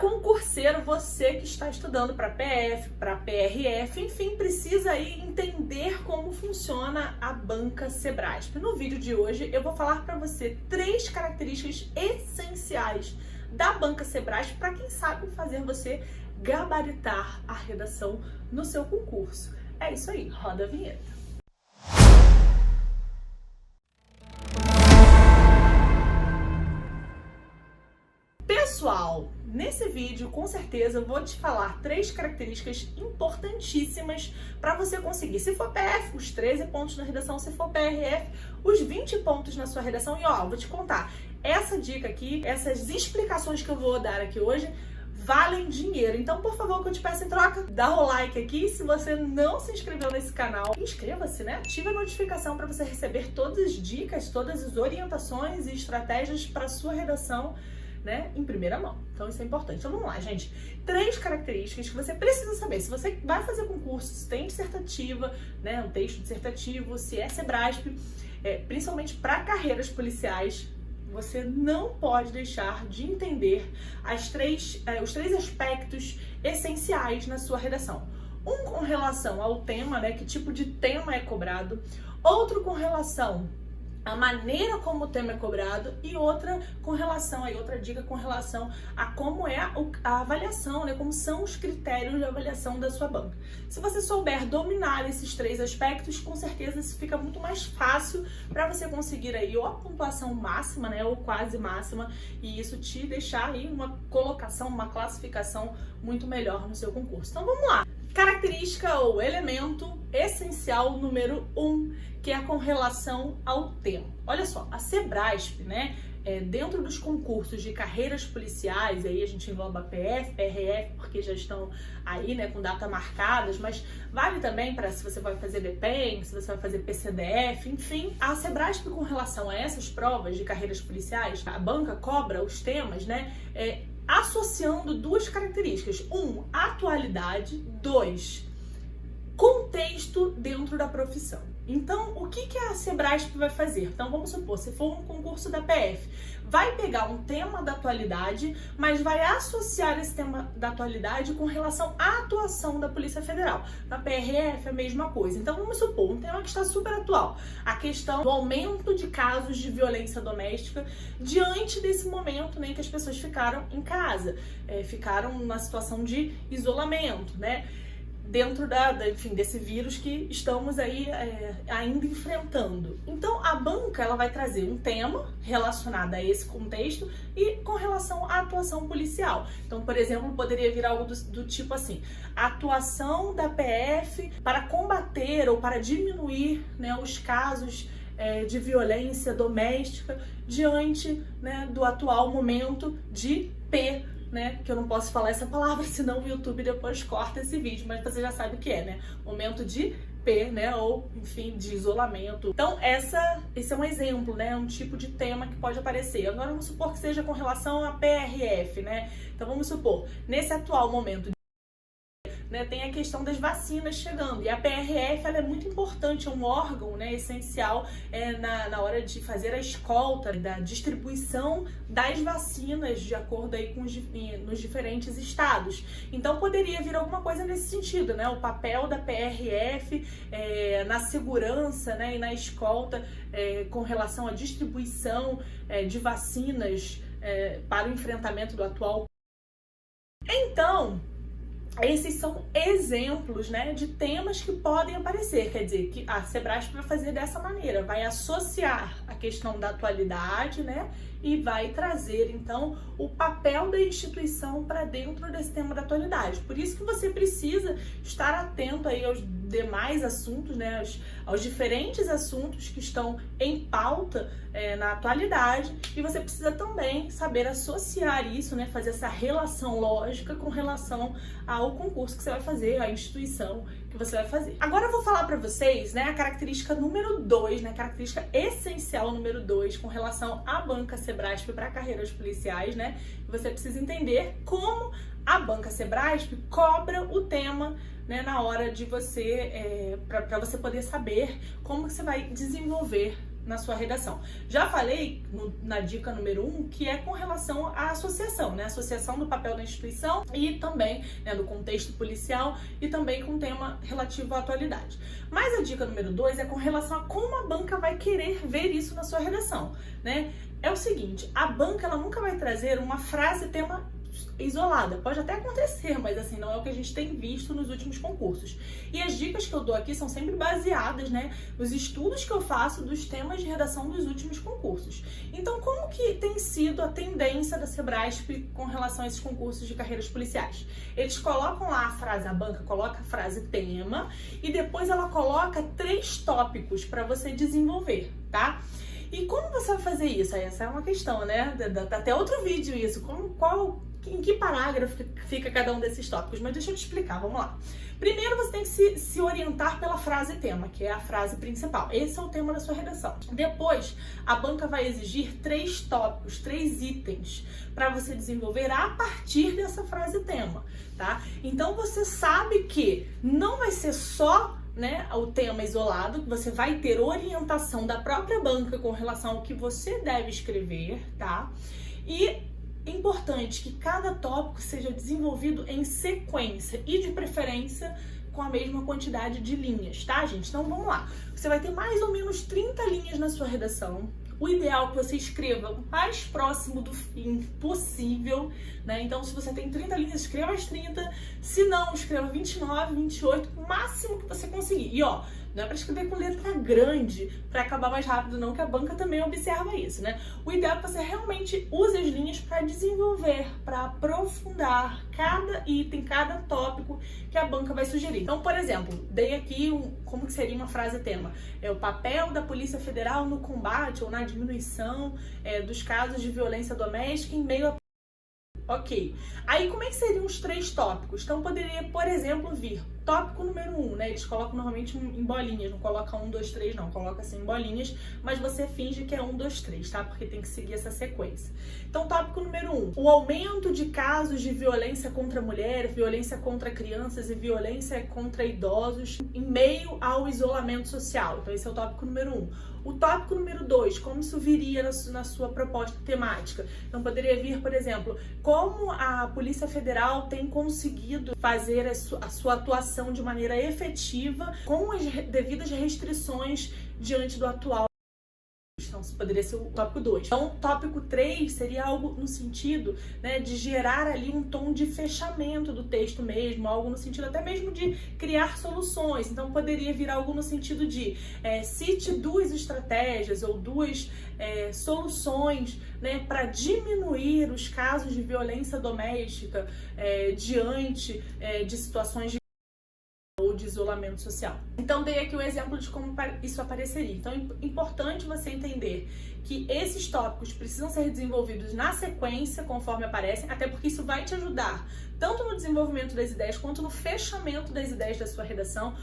concurseiro, você que está estudando para PF, para PRF, enfim, precisa aí entender como funciona a banca Sebrasp. No vídeo de hoje eu vou falar para você 3 características essenciais da banca Sebrasp para quem sabe fazer você gabaritar a redação no seu concurso. É isso aí, roda a vinheta. Pessoal, nesse vídeo com certeza eu vou te falar 3 características importantíssimas para você conseguir, se for PF, os 13 pontos na redação, se for PRF, os 20 pontos na sua redação. E ó, vou te contar, essa dica aqui, essas explicações que eu vou dar aqui hoje valem dinheiro. Então, por favor, que eu te peço em troca, dá o like aqui. Se você não se inscreveu nesse canal, inscreva-se, né? Ative a notificação para você receber todas as dicas, todas as orientações e estratégias para sua redação, né, em primeira mão. Então isso é importante. Então vamos lá, gente. 3 características que você precisa saber. Se você vai fazer concurso, se tem dissertativa, né, um texto dissertativo, se é Sebrasp, principalmente para carreiras policiais, você não pode deixar de entender os 3 aspectos essenciais na sua redação. Um com relação ao tema, né, que tipo de tema é cobrado. Outro com relação a maneira como o tema é cobrado, e outra dica com relação a como é a avaliação, né? Como são os critérios de avaliação da sua banca. Se você souber dominar esses 3 aspectos, com certeza isso fica muito mais fácil para você conseguir aí ou a pontuação máxima, né? Ou quase máxima, e isso te deixar aí uma colocação, uma classificação muito melhor no seu concurso. Então vamos lá! Característica ou elemento essencial número 1, que é com relação ao tema. Olha só, a Sebrasp, né, dentro dos concursos de carreiras policiais, aí a gente engloba PF, PRF, porque já estão aí, né, com data marcadas, mas vale também para se você vai fazer DPEM, se você vai fazer PCDF, enfim. A Sebrasp, com relação a essas provas de carreiras policiais, a banca cobra os temas, né, associando 2 características. 1, atualidade. 2, contexto dentro da profissão. Então, o que a Sebrasp vai fazer? Então, vamos supor, se for um concurso da PF, vai pegar um tema da atualidade, mas vai associar esse tema da atualidade com relação à atuação da Polícia Federal. Na PRF, a mesma coisa. Então, vamos supor, um tema que está super atual, a questão do aumento de casos de violência doméstica diante desse momento, né, que as pessoas ficaram em casa, ficaram numa situação de isolamento, né? Dentro enfim, desse vírus que estamos aí ainda enfrentando. Então, a banca ela vai trazer um tema relacionado a esse contexto e com relação à atuação policial. Então, por exemplo, poderia vir algo do tipo assim: a atuação da PF para combater ou para diminuir, né, os casos de violência doméstica diante, né, do atual momento de P, né, que eu não posso falar essa palavra, senão o YouTube depois corta esse vídeo, mas você já sabe o que é, né, momento de P, né, ou, enfim, de isolamento. Então, esse é um exemplo, né, um tipo de tema que pode aparecer. Agora, vamos supor que seja com relação a PRF, né, então vamos supor, nesse atual momento, né, tem a questão das chegando, e a PRF ela é muito importante, é um órgão, né, essencial na hora de fazer a escolta da distribuição das vacinas de acordo aí com nos diferentes estados. Então poderia vir alguma coisa nesse sentido, né, o papel da PRF na segurança, né, e na escolta com relação à distribuição de vacinas para o enfrentamento do atual. Então, esses são exemplos, né, de temas que podem aparecer. Quer dizer, que a Sebrasp vai fazer dessa maneira, vai associar a questão da atualidade, né, e vai trazer, então, o papel da instituição para dentro desse tema da atualidade. Por isso que você precisa estar atento aí aos demais assuntos, né, aos diferentes assuntos que estão em pauta na atualidade, e você precisa também saber associar isso, né, fazer essa relação lógica com relação ao concurso que você vai fazer, à instituição que você vai fazer. Agora eu vou falar para vocês, né, a característica número 2, né, a característica essencial número 2 com relação à banca Sebrasp para carreiras policiais, né? Você precisa entender como a banca Sebrasp cobra o tema, né, na hora de você, para você poder saber como que você vai desenvolver na sua redação. Já falei na dica número 1 que é com relação à associação, né? Associação do papel da instituição e também, né, do contexto policial e também com tema relativo à atualidade. Mas a dica número 2 é com relação a como a banca vai querer ver isso na sua redação, né? É o seguinte, a banca ela nunca vai trazer uma frase tema isolada. Pode até acontecer, mas assim, não é o que a gente tem visto nos últimos concursos. E as dicas que eu dou aqui são sempre baseadas, né, nos estudos que eu faço dos temas de redação dos últimos concursos. Então, como que tem sido a tendência da Sebrasp com relação a esses concursos de carreiras policiais? Eles colocam lá a frase, a banca coloca a frase tema e depois ela coloca 3 tópicos para você desenvolver, tá? E como você vai fazer isso? Essa é uma questão, né? Dá até outro vídeo isso. Em que parágrafo fica cada um desses tópicos? Mas deixa eu te explicar, vamos lá. Primeiro você tem que se orientar pela frase tema, que é a frase principal. Esse é o tema da sua redação. Depois, a banca vai exigir 3 tópicos, 3 itens, para você desenvolver a partir dessa frase tema, tá? Então você sabe que não vai ser só, né, o tema isolado, que você vai ter orientação da própria banca com relação ao que você deve escrever, tá? E importante que cada tópico seja desenvolvido em sequência e de preferência com a mesma quantidade de linhas, tá, gente? Então vamos lá. Você vai ter mais ou menos 30 linhas na sua redação. O ideal é que você escreva o mais próximo do fim possível, né? Então, se você tem 30 linhas, escreva as 30. Se não, escreva 29, 28, o máximo que você conseguir. E ó, não é para escrever com letra grande para acabar mais rápido, não, que a banca também observa isso, né? O ideal é que você realmente use as linhas para desenvolver, para aprofundar cada item, cada tópico que a banca vai sugerir. Então, por exemplo, dei aqui como que seria uma frase tema. É o papel da Polícia Federal no combate ou na diminuição dos casos de violência doméstica em meio a... Ok. Aí, como é que seriam os 3 tópicos? Então, poderia, por exemplo, vir tópico número 1, né? Eles colocam normalmente em bolinhas, não coloca 1, 2, 3, não. Coloca assim em bolinhas, mas você finge que é 1, 2, 3, tá? Porque tem que seguir essa sequência. Então, tópico número 1. O aumento de casos de violência contra mulheres, violência contra crianças e violência contra idosos em meio ao isolamento social. Então, esse é o tópico número 1. O tópico número 2, como isso viria na sua proposta temática? Então, poderia vir, por exemplo, como a Polícia Federal tem conseguido fazer a sua atuação de maneira efetiva com as devidas restrições diante do atual. Então, isso poderia ser o tópico 2. Então, o tópico 3 seria algo no sentido, né, de gerar ali um tom de fechamento do texto mesmo, algo no sentido até mesmo de criar soluções. Então, poderia vir algo no sentido de cite 2 estratégias ou 2 soluções, né, para diminuir os casos de violência doméstica diante de situações de ou de isolamento social. Então, dei aqui um exemplo de como isso apareceria. Então, é importante você entender que esses tópicos precisam ser desenvolvidos na sequência, conforme aparecem, até porque isso vai te ajudar tanto no desenvolvimento das ideias, quanto no fechamento das ideias da sua redação.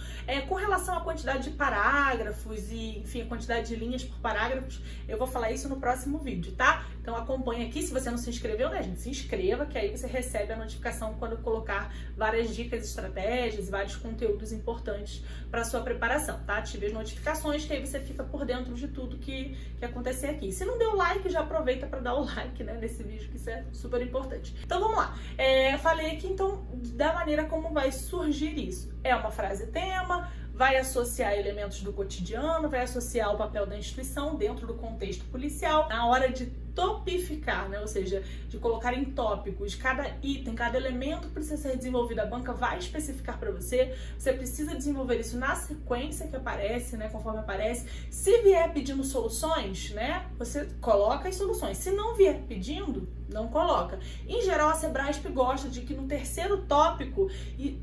Com relação à quantidade de parágrafos e, enfim, a quantidade de linhas por parágrafos, eu vou falar isso no próximo vídeo, tá? Então acompanha aqui, se você não se inscreveu, né, gente? Se inscreva, que aí você recebe a notificação quando eu colocar várias dicas, estratégias e vários conteúdos importantes para sua preparação, tá? Ative as notificações, que aí você fica por dentro de tudo que acontecer aqui. Se não deu like, já aproveita para dar o like, né, nesse vídeo, que isso é super importante. Então vamos lá. Falei aqui, então, da maneira como vai surgir isso. É uma frase tema, vai associar elementos do cotidiano, vai associar o papel da instituição dentro do contexto policial. Na hora de topificar, né? Ou seja, de colocar em tópicos, cada item, cada elemento que precisa ser desenvolvido, a banca vai especificar para você. Você precisa desenvolver isso na sequência que aparece, né? Conforme aparece. Se vier pedindo soluções, né? Você coloca as soluções. Se não vier pedindo, não coloca. Em geral, a Sebrasp gosta de que no terceiro tópico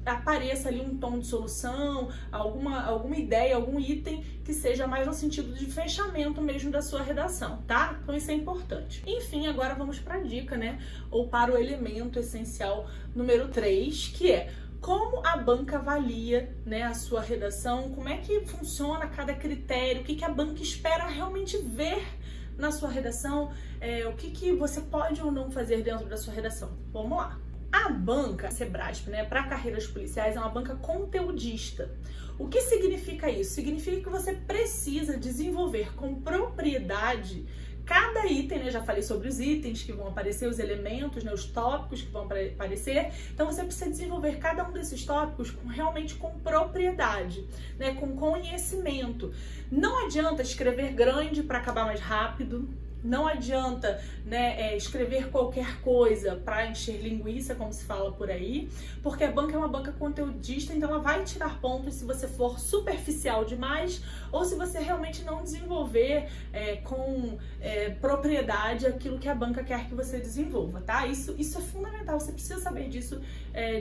apareça ali um tom de solução, alguma ideia, algum item que seja mais no sentido de fechamento mesmo da sua redação, tá? Então isso é importante. Enfim, agora vamos para a dica, né? Ou para o elemento essencial número 3, que é como a banca avalia, né, a sua redação, como é que funciona cada critério, o que a banca espera realmente ver na sua redação, o que você pode ou não fazer dentro da sua redação. Vamos lá. A banca Sebrasp, né, para carreiras policiais, é uma banca conteudista. O que significa isso? Significa que você precisa desenvolver com propriedade cada item, né? Já falei sobre os itens que vão aparecer, os elementos, né? Os tópicos que vão aparecer. Então você precisa desenvolver cada um desses tópicos realmente com propriedade, né? Com conhecimento. Não adianta escrever grande para acabar mais rápido. Não adianta, né, escrever qualquer coisa para encher linguiça, como se fala por aí, porque a banca é uma banca conteudista, então ela vai tirar pontos se você for superficial demais ou se você realmente não desenvolver com propriedade aquilo que a banca quer que você desenvolva, tá? Isso é fundamental, você precisa saber disso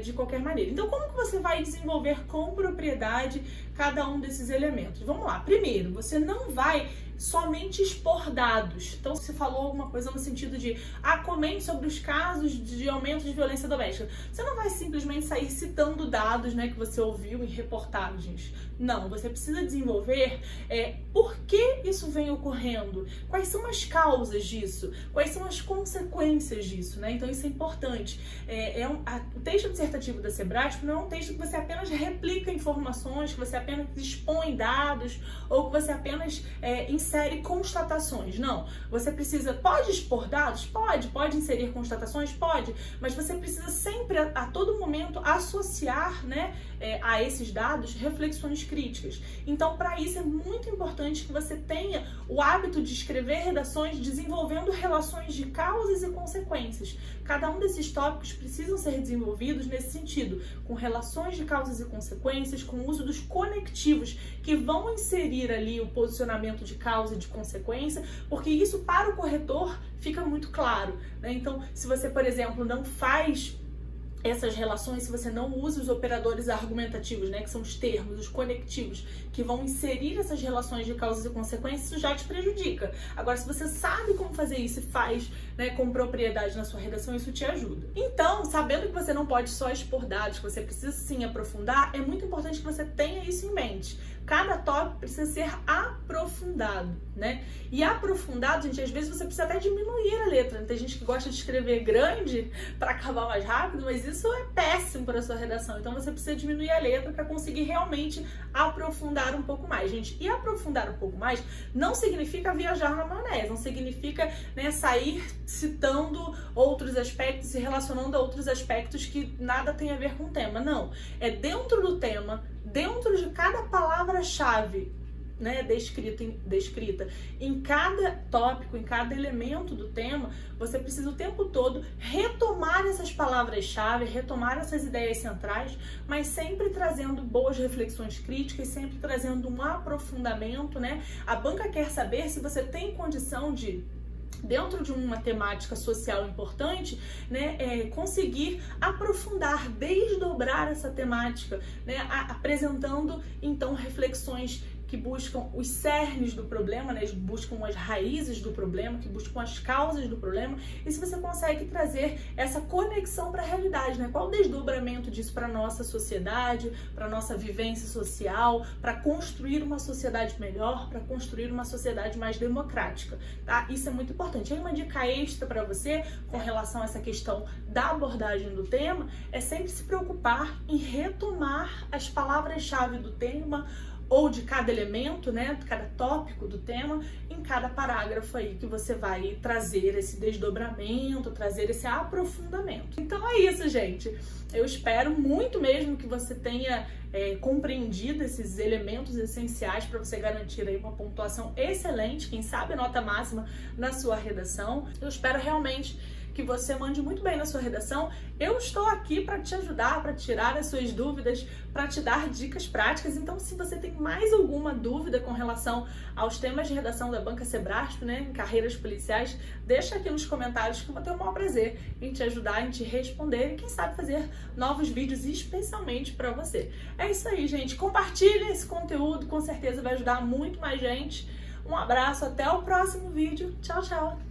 de qualquer maneira. Então, como que você vai desenvolver com propriedade cada um desses elementos? Vamos lá. Primeiro, você não vai somente expor dados. Então, se falou alguma coisa no sentido de comente sobre os casos de aumento de violência doméstica. Você não vai simplesmente sair citando dados, né, que você ouviu em reportagens. Não, você precisa desenvolver por que isso vem ocorrendo, quais são as causas disso, quais são as consequências disso, né? Então isso é importante. O texto dissertativo da Sebrasp não é um texto que você apenas replica informações, que você apenas expõe dados ou que você apenas insere constatações. Não, você pode expor dados? Pode inserir constatações? Pode, mas você precisa sempre, a todo momento, associar, né, a esses dados reflexões críticas. Então, para isso é muito importante que você tenha o hábito de escrever redações desenvolvendo relações de causas e consequências. Cada um desses tópicos precisam ser desenvolvidos nesse sentido, com relações de causas e consequências, com o uso dos conectivos que vão inserir ali o posicionamento de causa e de consequência, porque isso para o corretor fica muito claro, né? Então, se você, por exemplo, não faz essas relações, se você não usa os operadores argumentativos, né, que são os termos, os conectivos, que vão inserir essas relações de causas e consequências, isso já te prejudica. Agora, se você sabe como fazer isso e faz, né, com propriedade na sua redação, isso te ajuda. Então, sabendo que você não pode só expor dados, que você precisa sim aprofundar, é muito importante que você tenha isso em mente. Cada tópico precisa ser aprofundado, né? E aprofundado, gente, às vezes você precisa até diminuir a letra. Tem gente que gosta de escrever grande para acabar mais rápido, mas isso é péssimo para a sua redação. Então você precisa diminuir a letra para conseguir realmente aprofundar um pouco mais, gente. E aprofundar um pouco mais não significa viajar na maionese, não significa, né, sair citando outros aspectos e relacionando a outros aspectos que nada tem a ver com o tema. Não, é dentro do tema, dentro de cada palavra-chave, né, descrita em cada tópico, em cada elemento do tema, você precisa o tempo todo retomar essas palavras-chave, retomar essas ideias centrais, mas sempre trazendo boas reflexões críticas, sempre trazendo um aprofundamento, né? A banca quer saber se você tem condição de, dentro de uma temática social importante, né, conseguir aprofundar, desdobrar essa temática, né, apresentando então reflexões que buscam os cernes do problema, né, buscam as raízes do problema, que buscam as causas do problema, e se você consegue trazer essa conexão para a realidade, né? Qual o desdobramento disso para a nossa sociedade, para a nossa vivência social, para construir uma sociedade melhor, para construir uma sociedade mais democrática, tá? Isso é muito importante. Aí uma dica extra para você com relação a essa questão da abordagem do tema é sempre se preocupar em retomar as palavras-chave do tema ou de cada elemento, né, de cada tópico do tema, em cada parágrafo aí que você vai trazer esse desdobramento, trazer esse aprofundamento. Então é isso, gente. Eu espero muito mesmo que você tenha compreendido esses elementos essenciais para você garantir aí uma pontuação excelente, quem sabe nota máxima na sua redação. Eu espero realmente que você mande muito bem na sua redação. Eu estou aqui para te ajudar, para tirar as suas dúvidas, para te dar dicas práticas. Então, se você tem mais alguma dúvida com relação aos temas de redação da Banca Sebrasp, né, em carreiras policiais, deixa aqui nos comentários que eu vou ter o maior prazer em te ajudar, em te responder e quem sabe fazer novos vídeos especialmente para você. É isso aí, gente. Compartilha esse conteúdo, com certeza vai ajudar muito mais gente. Um abraço, até o próximo vídeo. Tchau, tchau!